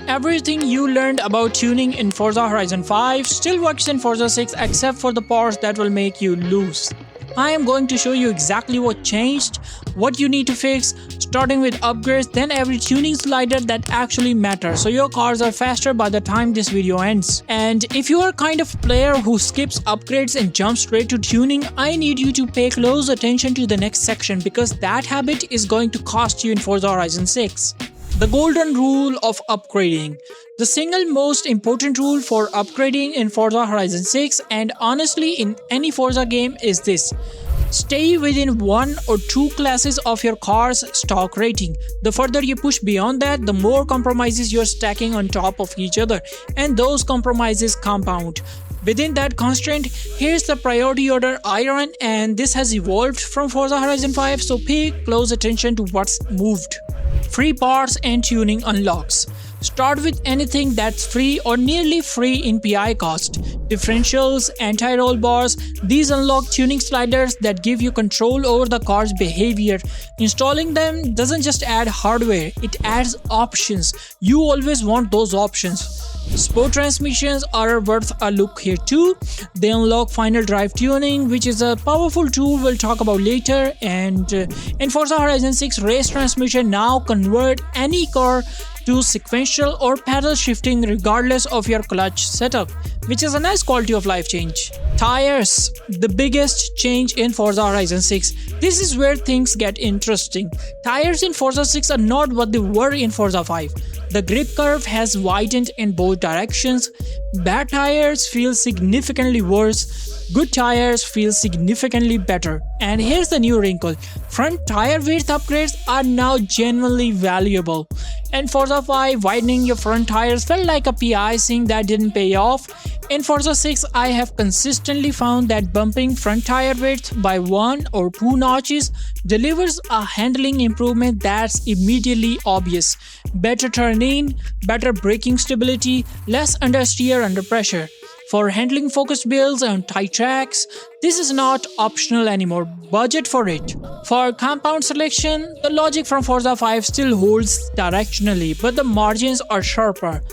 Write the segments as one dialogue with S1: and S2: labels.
S1: Everything you learned about tuning in Forza Horizon 5 still works in Forza 6 except for the parts that will make you lose. I am going to show you exactly what changed, what you need to fix, starting with upgrades, then every tuning slider that actually matters so your cars are faster by the time this video ends. And if you are kind of player who skips upgrades and jumps straight to tuning, I need you to pay close attention to the next section because that habit is going to cost you in Forza Horizon 6. The golden rule of upgrading. The single most important rule for upgrading in Forza Horizon 6 and honestly in any Forza game is this. Stay within one or two classes of your car's stock rating. The further you push beyond that, the more compromises you're stacking on top of each other, and those compromises compound. Within that constraint, here's the priority order iron, and this has evolved from Forza Horizon 5, so pay close attention to what's moved. Free parts and tuning unlocks. Start with anything that's free or nearly free in PI cost. Differentials, anti-roll bars, these unlock tuning sliders that give you control over the car's behavior. Installing them doesn't just add hardware, it adds options. You always want those options. Sport transmissions are worth a look here too. They unlock final drive tuning, which is a powerful tool we'll talk about later. And in Forza Horizon 6, race transmission now convert any car to sequential or pedal shifting regardless of your clutch setup, which is a nice quality of life change. Tires, the biggest change in Forza Horizon 6. This is where things get interesting. Tires in Forza 6 are not what they were in Forza 5. The grip curve has widened in both directions. Bad tires feel significantly worse. Good tires feel significantly better. And here's the new wrinkle. Front tire width upgrades are now genuinely valuable. In Forza 5, widening your front tires felt like a PI thing that didn't pay off. In Forza 6, I have consistently found that bumping front tire width by 1 or 2 notches delivers a handling improvement that's immediately obvious. Better turn-in, better braking stability, less understeer under pressure. For handling focused builds on tight tracks, this is not optional anymore, budget for it. For compound selection, the logic from Forza 5 still holds directionally, but the margins are sharper.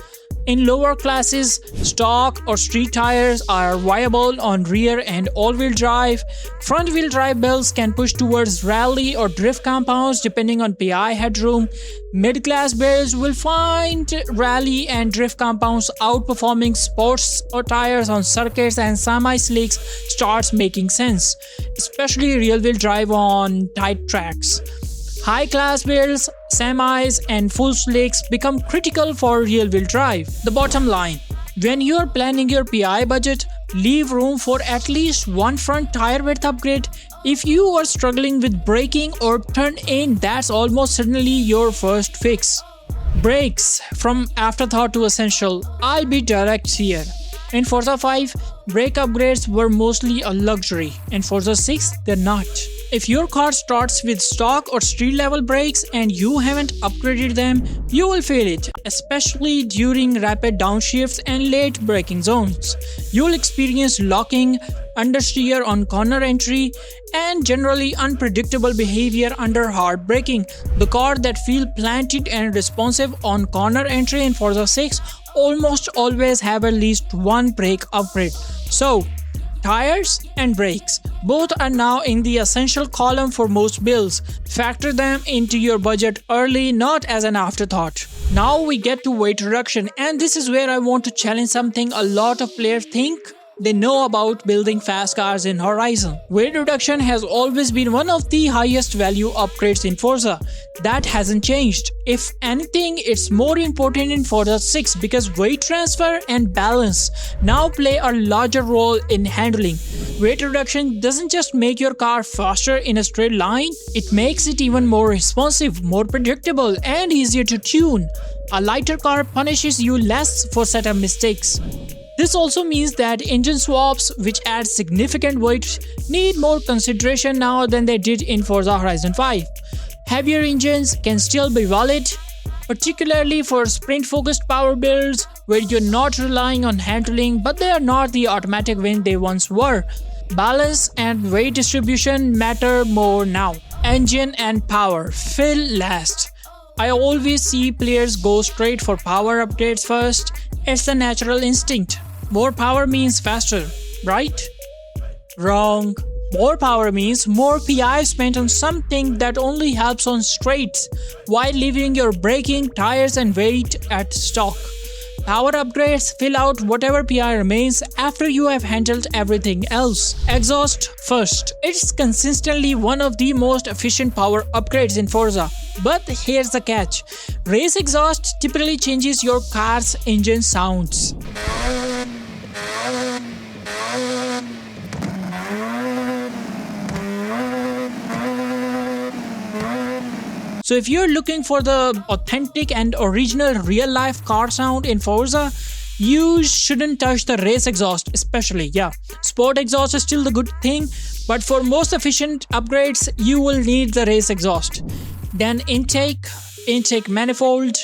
S1: In lower classes, stock or street tires are viable on rear and all-wheel drive. Front-wheel drive builds can push towards rally or drift compounds depending on PI headroom. Mid-class builds will find rally and drift compounds outperforming sports or tires on circuits, and semi-slicks starts making sense, especially rear-wheel drive on tight tracks. High-class builds, semis, and full slicks become critical for rear-wheel drive. The bottom line: when you are planning your PI budget, leave room for at least one front tire width upgrade. If you are struggling with braking or turn-in, that's almost certainly your first fix. Brakes, from afterthought to essential. I'll be direct here. In Forza 5, brake upgrades were mostly a luxury. In Forza 6, they're not. If your car starts with stock or street level brakes and you haven't upgraded them, you will feel it, especially during rapid downshifts and late braking zones. You'll experience locking, understeer on corner entry, and generally unpredictable behavior under hard braking. The car that feel planted and responsive on corner entry in Forza 6 almost always have at least one brake upgrade. So, tires and brakes, both are now in the essential column for most builds. Factor them into your budget early, not as an afterthought. Now we get to weight reduction, and this is where I want to challenge something a lot of players think they know about building fast cars in Horizon. Weight reduction has always been one of the highest value upgrades in Forza. That hasn't changed. If anything, it's more important in Forza 6 because weight transfer and balance now play a larger role in handling. Weight reduction doesn't just make your car faster in a straight line, it makes it even more responsive, more predictable, and easier to tune. A lighter car punishes you less for setup mistakes. This also means that engine swaps, which add significant weight, need more consideration now than they did in Forza Horizon 5. Heavier engines can still be valid, particularly for sprint-focused power builds where you're not relying on handling, but they are not the automatic win they once were. Balance and weight distribution matter more now. Engine and power fill last. I always see players go straight for power upgrades first. It's the natural instinct. More power means faster, right? Wrong. More power means more PI spent on something that only helps on straights, while leaving your braking, tires and weight at stock. Power upgrades fill out whatever PI remains after you have handled everything else. Exhaust first. It's consistently one of the most efficient power upgrades in Forza. But here's the catch. Race exhaust typically changes your car's engine sounds. So if you're looking for the authentic and original real-life car sound in Forza, you shouldn't touch the race exhaust especially. Sport exhaust is still the good thing, but for most efficient upgrades, you will need the race exhaust. Then intake manifold,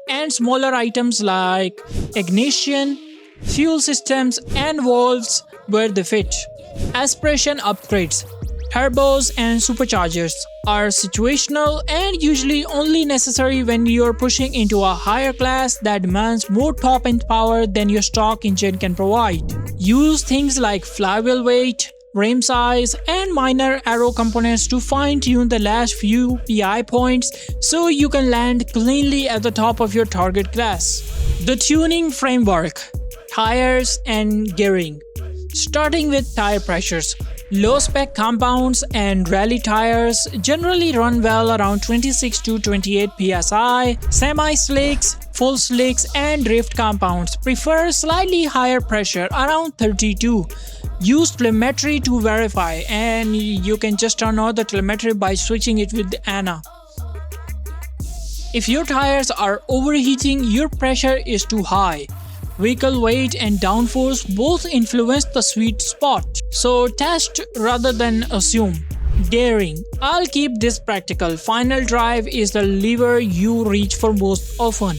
S1: and smaller items like ignition, fuel systems and valves where they fit. Aspiration upgrades. Turbos and superchargers are situational and usually only necessary when you're pushing into a higher class that demands more top-end power than your stock engine can provide. Use things like flywheel weight, rim size, and minor aero components to fine-tune the last few PI points so you can land cleanly at the top of your target class. The tuning framework, tires and gearing. Starting with tire pressures. Low-spec compounds and rally tires generally run well around 26 to 28 psi. Semi-slicks, full slicks and drift compounds prefer slightly higher pressure around 32. Use telemetry to verify, and you can just turn on the telemetry by switching it with Anna. If your tires are overheating, your pressure is too high. Vehicle weight and downforce both influence the sweet spot, so test rather than assume. Gearing. I'll keep this practical. Final drive is the lever you reach for most often.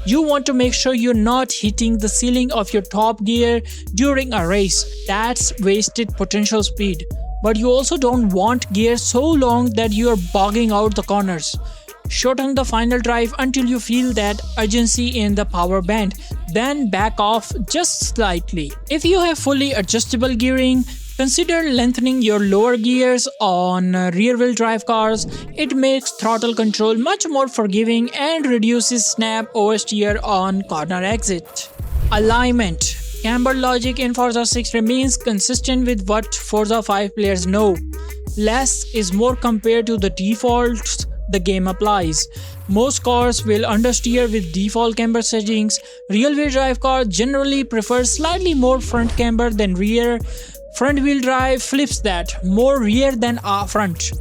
S1: You want to make sure you're not hitting the ceiling of your top gear during a race. That's wasted potential speed. But you also don't want gear so long that you're bogging out the corners. Shorten the final drive until you feel that urgency in the power band, then back off just slightly. If you have fully adjustable gearing, consider lengthening your lower gears on rear-wheel drive cars. It makes throttle control much more forgiving and reduces snap oversteer on corner exit. Alignment. Camber logic in Forza 6 remains consistent with what Forza 5 players know. Less is more compared to the defaults the game applies. Most cars will understeer with default camber settings. Rear-wheel drive cars generally prefer slightly more front camber than rear. Front-wheel drive flips that, more rear than front.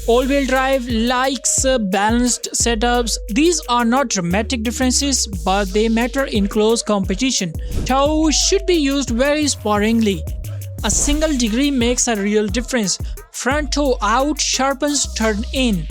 S1: All-wheel drive likes balanced setups. These are not dramatic differences, but they matter in close competition. Toe should be used very sparingly. A single degree makes a real difference. Front toe out sharpens turn in.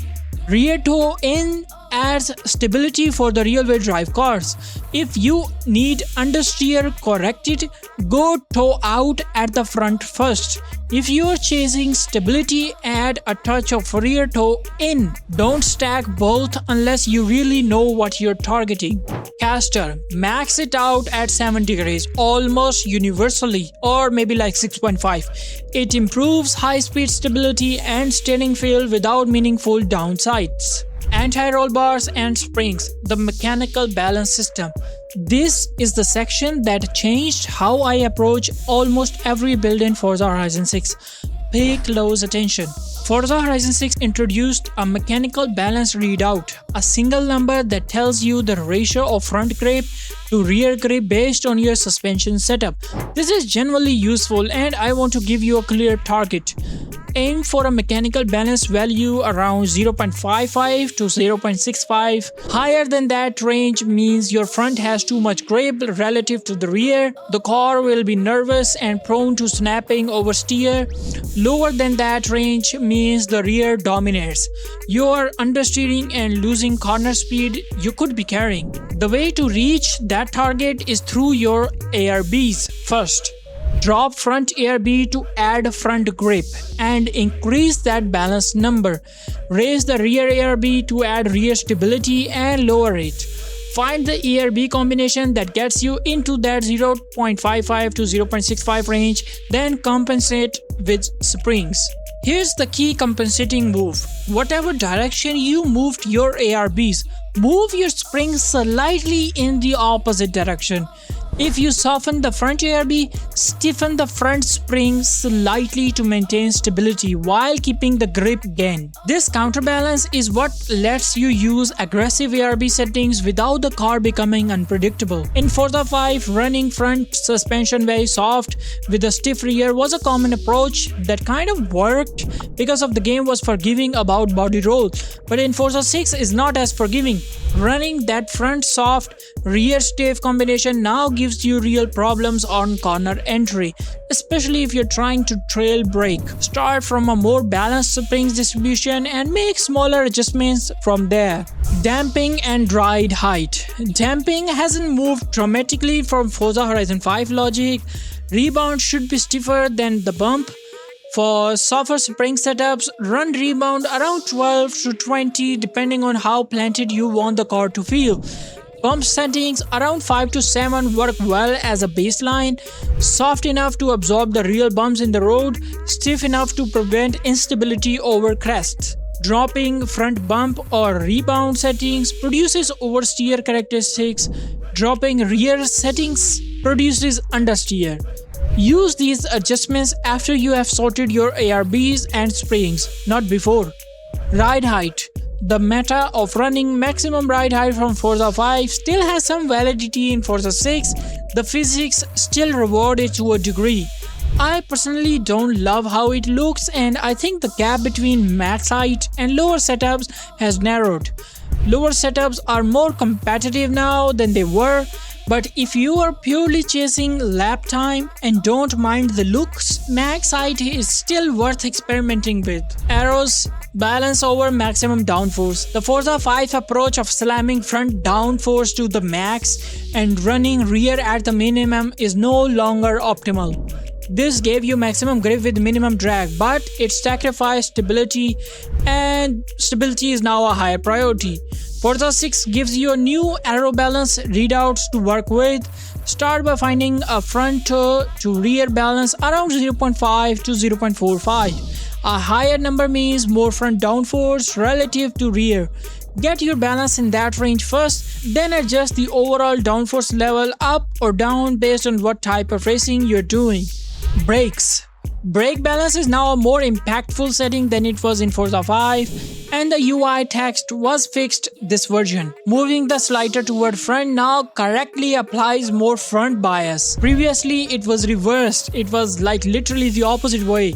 S1: Rear toe in adds stability for the rear-wheel drive cars. If you need understeer corrected, go toe out at the front first. If you are chasing stability, add a touch of rear toe in. Don't stack both unless you really know what you're targeting. Caster, max it out at 7 degrees almost universally, or maybe like 6.5. It improves high-speed stability and steering feel without meaningful downsides. Anti-roll bars and springs, the mechanical balance system. This is the section that changed how I approach almost every build in Forza Horizon 6. Pay close attention. Forza Horizon 6 introduced a mechanical balance readout, a single number that tells you the ratio of front grip to rear grip based on your suspension setup. This is generally useful, and I want to give you a clear target. Aim for a mechanical balance value around 0.55 to 0.65. Higher than that range means your front has too much grip relative to the rear. The car will be nervous and prone to snapping oversteer. Lower than that range means the rear dominates. You are understeering and losing corner speed you could be carrying. The way to reach that target is through your ARBs first. Drop front ARB to add front grip and increase that balance number. Raise the rear ARB to add rear stability and lower it. Find the ARB combination that gets you into that 0.55 to 0.65 range, then compensate with springs. Here's the key compensating move. Whatever direction you moved your ARBs, move your springs slightly in the opposite direction. If you soften the front ARB, stiffen the front spring slightly to maintain stability while keeping the grip gain. This counterbalance is what lets you use aggressive ARB settings without the car becoming unpredictable. In Forza 5, running front suspension very soft with a stiff rear was a common approach that kind of worked because of the game was forgiving about body roll, but in Forza 6 is not as forgiving. Running that front soft, rear stiff combination now gives you real problems on corner entry, especially if you're trying to trail brake. Start from a more balanced springs distribution and make smaller adjustments from there. Damping and ride height. Damping hasn't moved dramatically from Forza Horizon 5 logic. Rebound should be stiffer than the bump. For softer spring setups, run rebound around 12 to 20 depending on how planted you want the car to feel. Bump settings around 5 to 7 work well as a baseline, soft enough to absorb the real bumps in the road, stiff enough to prevent instability over crests. Dropping front bump or rebound settings produces oversteer characteristics. Dropping rear settings produces understeer. Use these adjustments after you have sorted your ARBs and springs, not before. Ride height. The meta of running maximum ride height from Forza 5 still has some validity in Forza 6. The physics still reward it to a degree. I personally don't love how it looks, and I think the gap between max height and lower setups has narrowed. Lower setups are more competitive now than they were, but if you are purely chasing lap time and don't mind the looks, max height is still worth experimenting with. Aeros, balance over maximum downforce. The Forza 5 approach of slamming front downforce to the max and running rear at the minimum is no longer optimal. This gave you maximum grip with minimum drag, but it sacrificed stability, and stability is now a higher priority. Forza 6 gives you a new aero balance readouts to work with. Start by finding a front to rear balance around 0.5 to 0.45. A higher number means more front downforce relative to rear. Get your balance in that range first, then adjust the overall downforce level up or down based on what type of racing you're doing. Brakes. Brake balance is now a more impactful setting than it was in Forza 5, and the UI text was fixed this version. Moving the slider toward front now correctly applies more front bias. Previously it was reversed, it was like literally the opposite way,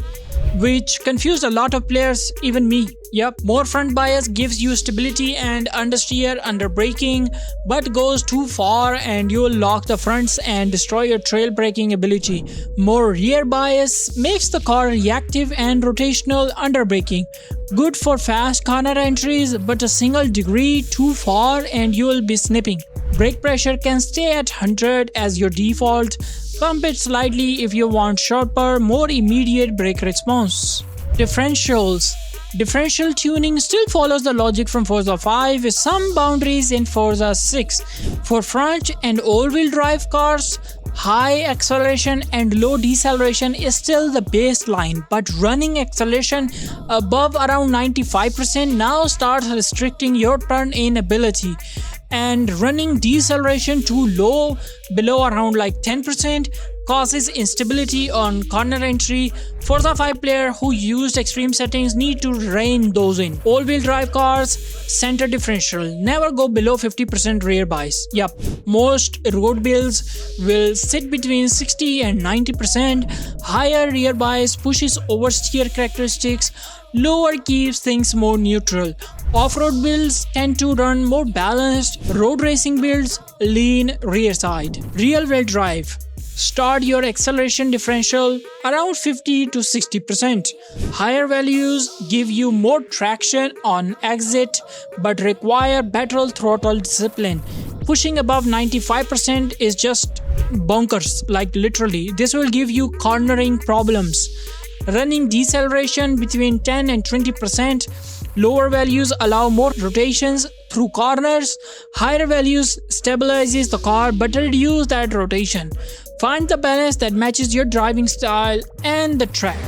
S1: which confused a lot of players, even me. Yep, more front bias gives you stability and understeer under braking, but goes too far and you'll lock the fronts and destroy your trail braking ability. More rear bias makes the car reactive and rotational under braking. Good for fast corner entries, but a single degree too far and you'll be snipping. Brake pressure can stay at 100 as your default. Pump it slightly if you want sharper, more immediate brake response. Differentials. Differential tuning still follows the logic from Forza 5 with some boundaries in Forza 6. For front and all-wheel drive cars, high acceleration and low deceleration is still the baseline, but running acceleration above around 95% now starts restricting your turn-in ability. And running deceleration too low, below around like 10%, causes instability on corner entry. Forza 5 player who used extreme settings need to rein those in. All-wheel drive cars, center differential, never go below 50% rear bias. Yup, most road builds will sit between 60 and 90%. Higher rear bias pushes oversteer characteristics, lower keeps things more neutral. Off-road builds tend to run more balanced, road racing builds lean rear side. Rear-wheel drive. Start your acceleration differential around 50 to 60%. Higher values give you more traction on exit but require better throttle discipline. Pushing above 95% is just bonkers, like literally. This will give you cornering problems. Running deceleration between 10 and 20%. Lower values allow more rotations through corners. Higher values stabilizes the car but reduce that rotation. Find the balance that matches your driving style and the track.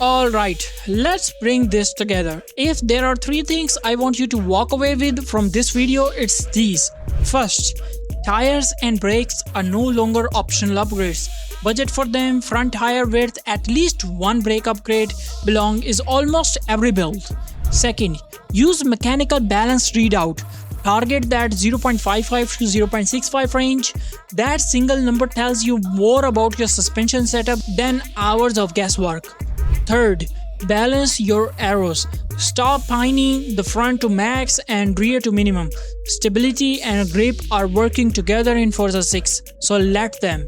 S1: Alright, let's bring this together. If there are 3 things I want you to walk away with from this video, it's these. First, tires and brakes are no longer optional upgrades. Budget for them, front tire width, at least one brake upgrade belong is almost every build. Second, use mechanical balance readout. Target that 0.55 to 0.65 range. That single number tells you more about your suspension setup than hours of guesswork. Third, balance your arrows. Stop pining the front to max and rear to minimum. Stability and grip are working together in Forza 6, so let them.